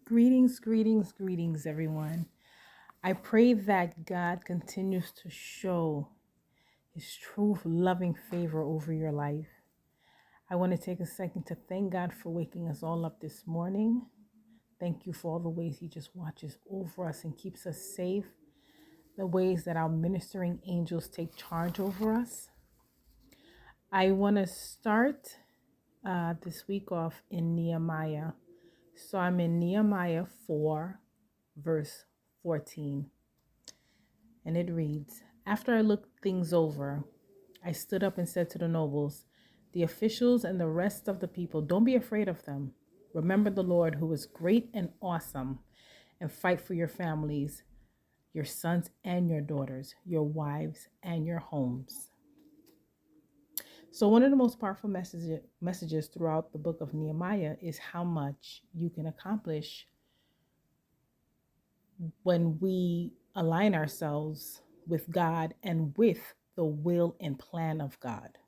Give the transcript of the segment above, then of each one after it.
Greetings, everyone. I pray that God continues to show His true loving favor over your life. I want to take a second to thank God for waking us all up this morning. Thank you for all the ways He just watches over us and keeps us safe, the ways that our ministering angels take charge over us. I want to start this week off in Nehemiah. So I'm in Nehemiah 4, verse 14. And it reads, "After I looked things over, I stood up and said to the nobles, the officials, and the rest of the people, don't be afraid of them. Remember the Lord, who is great and awesome, and fight for your families, your sons and your daughters, your wives and your homes." So one of the most powerful messages throughout the book of Nehemiah is how much you can accomplish when we align ourselves with God and with the will and plan of God.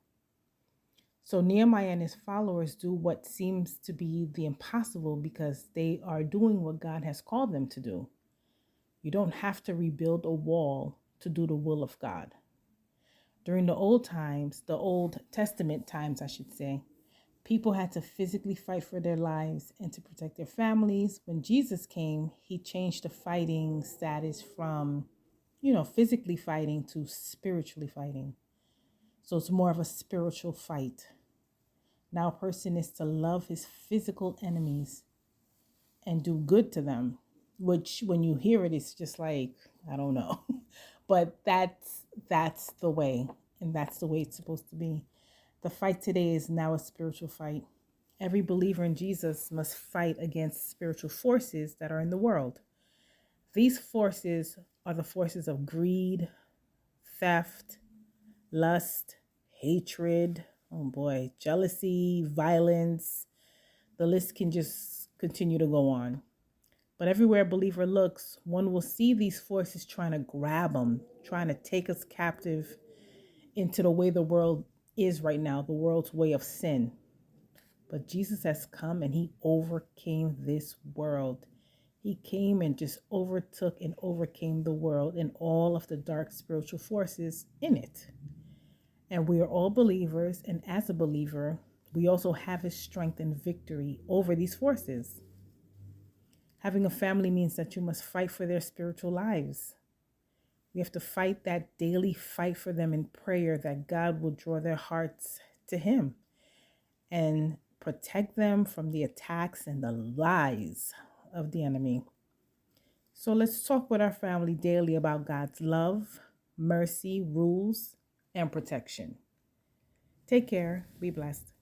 So Nehemiah and his followers do what seems to be the impossible because they are doing what God has called them to do. You don't have to rebuild a wall to do the will of God. During the Old Testament times, I should say, people had to physically fight for their lives and to protect their families. When Jesus came, he changed the fighting status from, physically fighting to spiritually fighting. So it's more of a spiritual fight. Now a person is to love his physical enemies and do good to them, which when you hear it, it's just like, I don't know. But that's the way, and that's the way it's supposed to be. The fight today is now a spiritual fight. Every believer in Jesus must fight against spiritual forces that are in the world. These forces are the forces of greed, theft, lust, hatred, jealousy, violence. The list can just continue to go on. But everywhere a believer looks, one will see these forces trying to grab them, trying to take us captive into the way the world is right now, the world's way of sin. But Jesus has come and he overcame this world. He came and just overtook and overcame the world and all of the dark spiritual forces in it. And we are all believers, and as a believer, we also have his strength and victory over these forces. Having a family means that you must fight for their spiritual lives. We have to fight that daily fight for them in prayer, that God will draw their hearts to him and protect them from the attacks and the lies of the enemy. So let's talk with our family daily about God's love, mercy, rules, and protection. Take care. Be blessed.